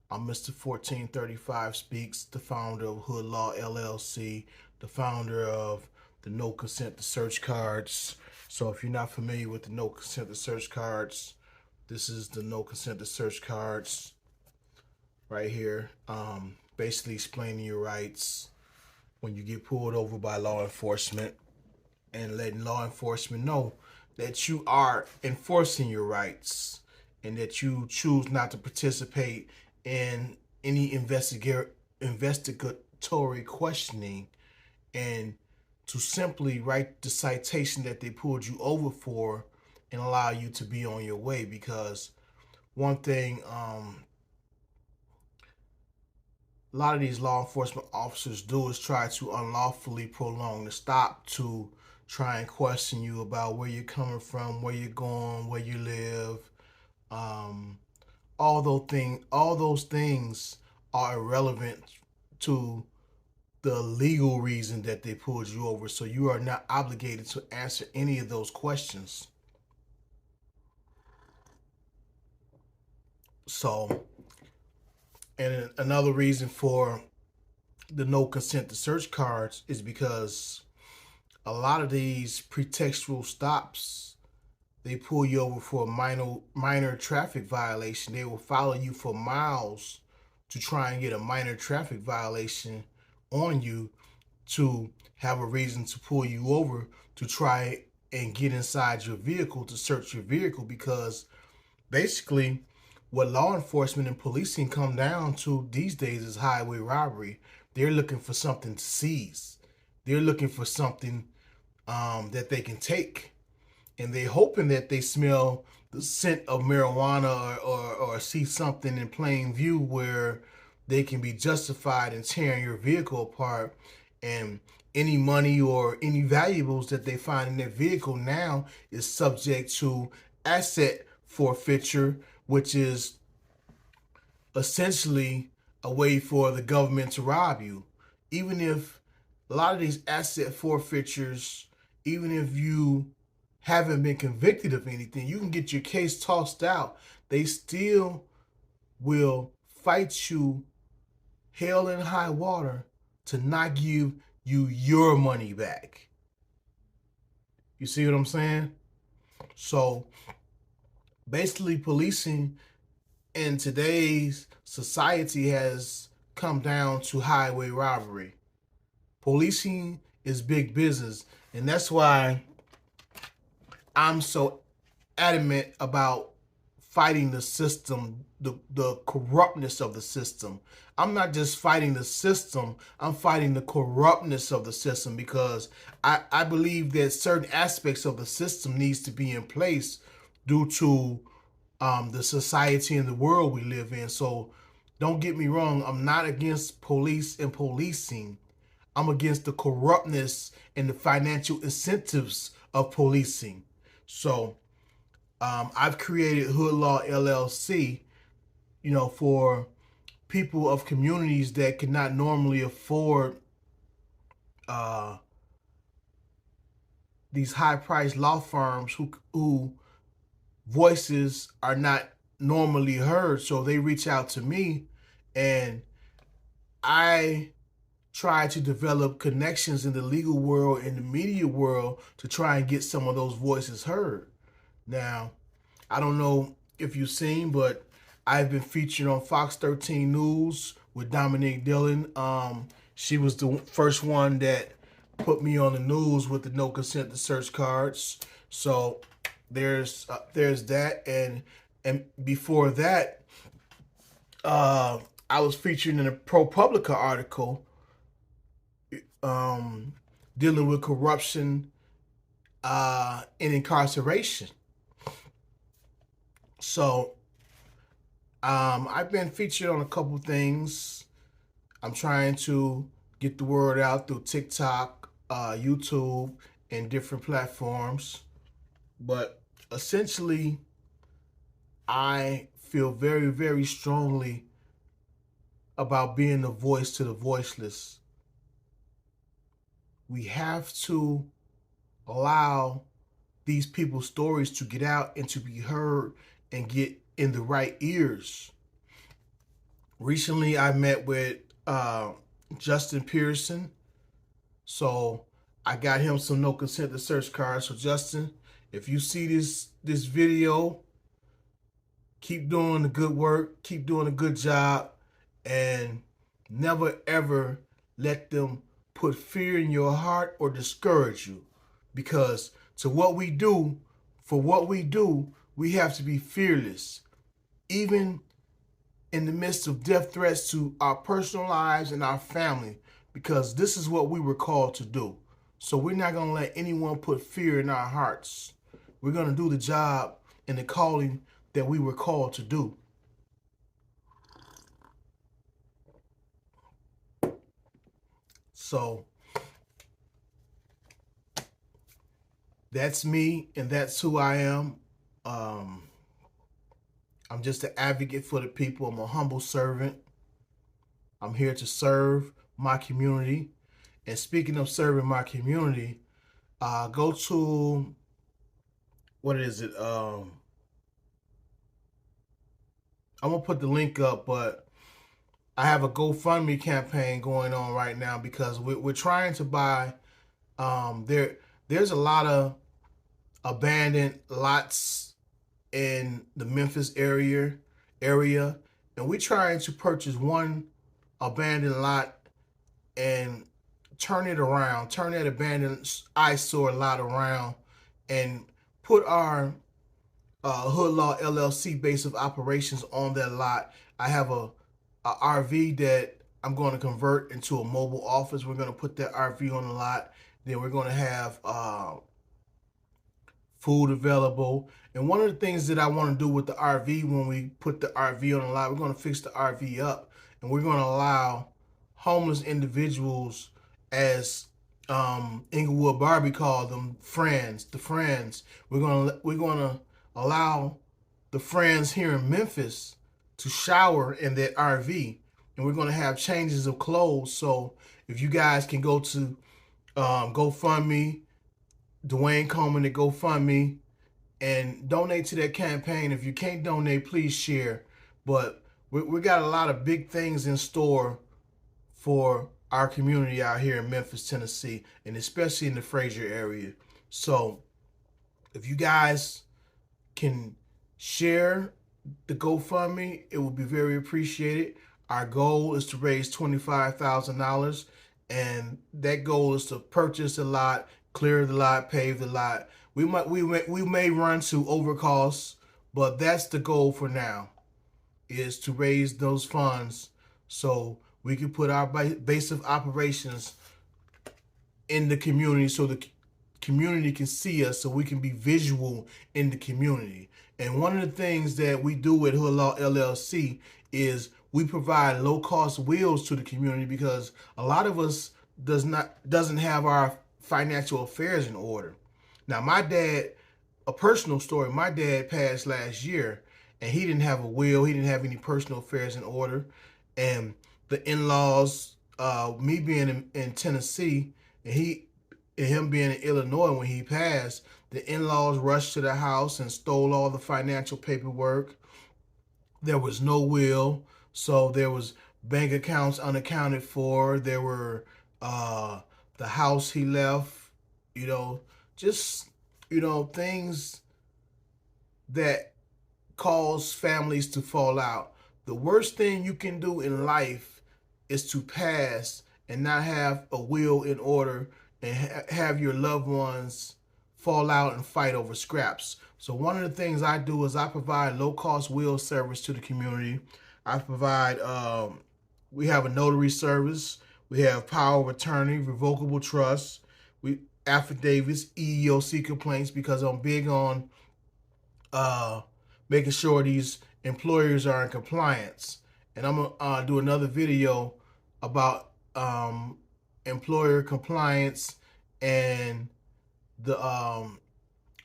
I'm Mr. 1435 Speaks, the founder of Hood Law LLC, the founder of the No Consent to Search cards. So if you're not familiar with the No Consent to Search cards, this is the No Consent to Search cards right here. Basically explaining your rights when you get pulled over by law enforcement and letting law enforcement know that you are enforcing your rights and that you choose not to participate in any investigatory questioning, and to simply write the citation that they pulled you over for and allow you to be on your way. Because one thing a lot of these law enforcement officers do is try to unlawfully prolong the stop to try and question you about where you're coming from, where you're going, where you live. Um, all those things are irrelevant to the legal reason that they pulled you over. So you are not obligated to answer any of those questions. So, and another reason for the no consent to search cards is because a lot of these pretextual stops, they pull you over for a minor traffic violation. They will follow you for miles to try and get a minor traffic violation on you, to have a reason to pull you over to try and get inside your vehicle to search your vehicle. Because basically what law enforcement and policing come down to these days is highway robbery. They're looking for something to seize. They're looking for something that they can take, and they're hoping that they smell the scent of marijuana, or see something in plain view where they can be justified in tearing your vehicle apart. And any money or any valuables that they find in their vehicle now is subject to asset forfeiture, which is essentially a way for the government to rob you. Even if a lot of these asset forfeitures, even if you haven't been convicted of anything, you can get your case tossed out. They still will fight you hell and high water to not give you your money back. You see what I'm saying? So basically, policing in today's society has come down to highway robbery. Policing is big business, and that's why I'm so adamant about fighting the system, the corruptness of the system. I'm not just fighting the system, I'm fighting the corruptness of the system, because I believe that certain aspects of the system needs to be in place due to the society and the world we live in. So don't get me wrong, I'm not against police and policing. I'm against the corruptness and the financial incentives of policing. So I've created Hood Law LLC, for people of communities that cannot normally afford uh, these high-priced law firms, who voices are not normally heard. So they reach out to me, and I try to develop connections in the legal world and the media world to try and get some of those voices heard. Now, I don't know if you've seen, but I've been featured on Fox 13 News with Dominique Dillon. She was the first one that put me on the news with the no consent to search cards. So there's that, and before that, I was featured in a ProPublica article um, dealing with corruption and incarceration. So I've been featured on a couple things. I'm trying to get the word out through TikTok, YouTube, and different platforms. But essentially, I feel very, very strongly about being the voice to the voiceless. We have to allow these people's stories to get out and to be heard and get in the right ears. Recently, I met with Justin Pearson. So I got him some no consent to search cards. So Justin, if you see this video, keep doing the good work, keep doing a good job, and never ever let them put fear in your heart or discourage you. Because to what we do, for what we do, we have to be fearless. Even in the midst of death threats to our personal lives and our family, because this is what we were called to do. So we're not going to let anyone put fear in our hearts. We're going to do the job and the calling that we were called to do. So that's me, and that's who I am. I'm just an advocate for the people. I'm a humble servant. I'm here to serve my community. And speaking of serving my community, go to, what is it? I'm gonna put the link up, but I have a GoFundMe campaign going on right now because we're trying to buy. There's a lot of abandoned lots in the Memphis area, and we're trying to purchase one abandoned lot and turn it around, turn that abandoned eyesore lot around, and put our Hood Law LLC base of operations on that lot. I have a RV that I'm going to convert into a mobile office. We're going to put that RV on the lot. Then we're going to have food available. And one of the things that I want to do with the RV, when we put the RV on the lot, we're going to fix the RV up, and we're going to allow homeless individuals, as Inglewood Barbie called them, friends, the friends. We're gonna allow the friends here in Memphis to shower in that RV, and we're gonna have changes of clothes. So if you guys can go to GoFundMe, Dwayne Coleman at GoFundMe, and donate to that campaign. If you can't donate, please share. But we got a lot of big things in store for our community out here in Memphis, Tennessee, and especially in the Fraser area. So if you guys can share the GoFundMe, it would be very appreciated. Our goal is to raise $25,000, and that goal is to purchase the lot, clear the lot, pave the lot. We may run to overcosts, but that's the goal for now, is to raise those funds so we can put our base of operations in the community, so the community can see us, so we can be visual in the community. And one of the things that we do at Hood Law LLC is we provide low-cost wheels to the community, because a lot of us doesn't have our financial affairs in order. Now, my dad, a personal story, my dad passed last year, and he didn't have a will. He didn't have any personal affairs in order. And the in-laws, me being in Tennessee, and him being in Illinois when he passed, the in-laws rushed to the house and stole all the financial paperwork. There was no will, so there was bank accounts unaccounted for. There were the house he left, just things that cause families to fall out. The worst thing you can do in life is to pass and not have a will in order, and have your loved ones fall out and fight over scraps. So one of the things I do is I provide low-cost will service to the community. I provide, we have a notary service. We have power of attorney, revocable trust, affidavits, EEOC complaints, because I'm big on making sure these employers are in compliance. And I'm gonna do another video about employer compliance and the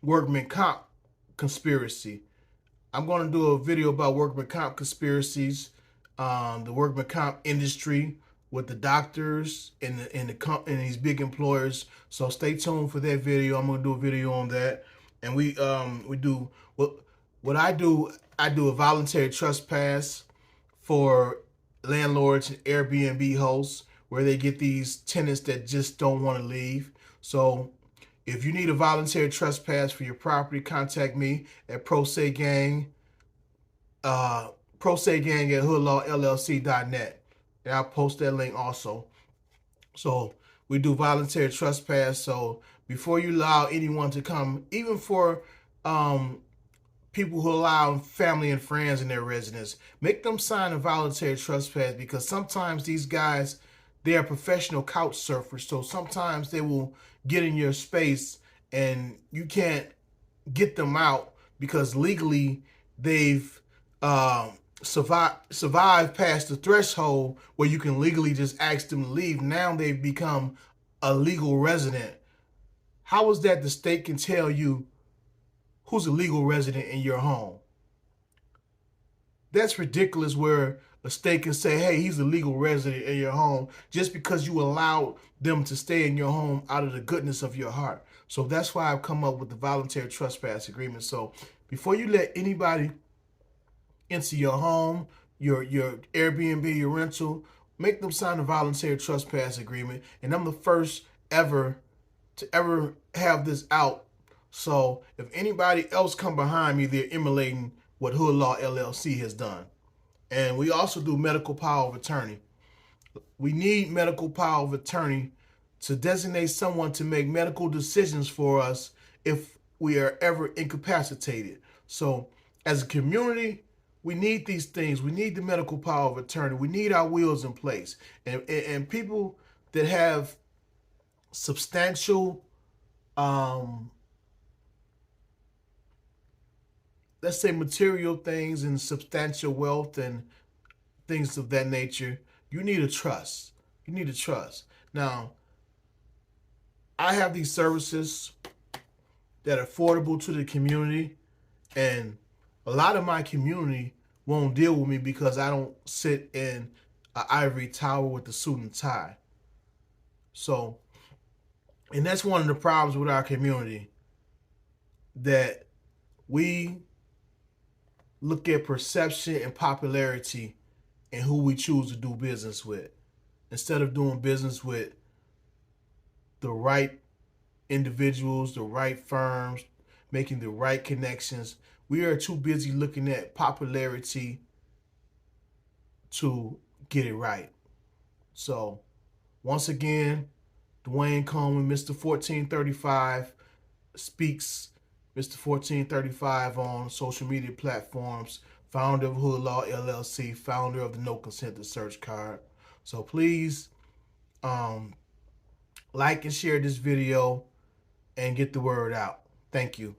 workman comp conspiracy. I'm going to do a video about workman comp conspiracies, the workman comp industry with the doctors and these big employers. So stay tuned for that video. I'm going to do a video on that. And we do what I do. I do a voluntary trespass for landlords and Airbnb hosts where they get these tenants that just don't want to leave. So if you need a voluntary trespass for your property, contact me at Pro Se Gang, Pro Se Gang at hoodlawllc.net. And I'll post that link also. So we do voluntary trespass. So before you allow anyone to come, even for people who allow family and friends in their residence, make them sign a voluntary trespass, because sometimes these guys, they are professional couch surfers. So sometimes they will get in your space and you can't get them out because legally they've survived past the threshold where you can legally just ask them to leave. Now they've become a legal resident. How is that the state can tell you who's a legal resident in your home? That's ridiculous, where a state can say, hey, he's a legal resident in your home just because you allowed them to stay in your home out of the goodness of your heart. So that's why I've come up with the voluntary trespass agreement. So before you let anybody into your home, your Airbnb, your rental, make them sign a voluntary trespass agreement. And I'm the first ever to ever have this out. So if anybody else come behind me, they're emulating what Hood Law LLC has done. And we also do medical power of attorney. We need medical power of attorney to designate someone to make medical decisions for us if we are ever incapacitated. So as a community, we need these things. We need the medical power of attorney. We need our wheels in place. And people that have substantial, let's say, material things and substantial wealth and things of that nature, you need a trust. You need a trust. Now, I have these services that are affordable to the community, and a lot of my community won't deal with me because I don't sit in an ivory tower with a suit and tie. So, and that's one of the problems with our community, that we look at perception and popularity and who we choose to do business with, instead of doing business with the right individuals, the right firms, making the right connections. We are too busy looking at popularity to get it right. So, once again, Dwayne Coleman, Mr. 1435, speaks, Mr. 1435 on social media platforms, founder of Hood Law LLC, founder of the No Consent to Search card. So please like and share this video and get the word out. Thank you.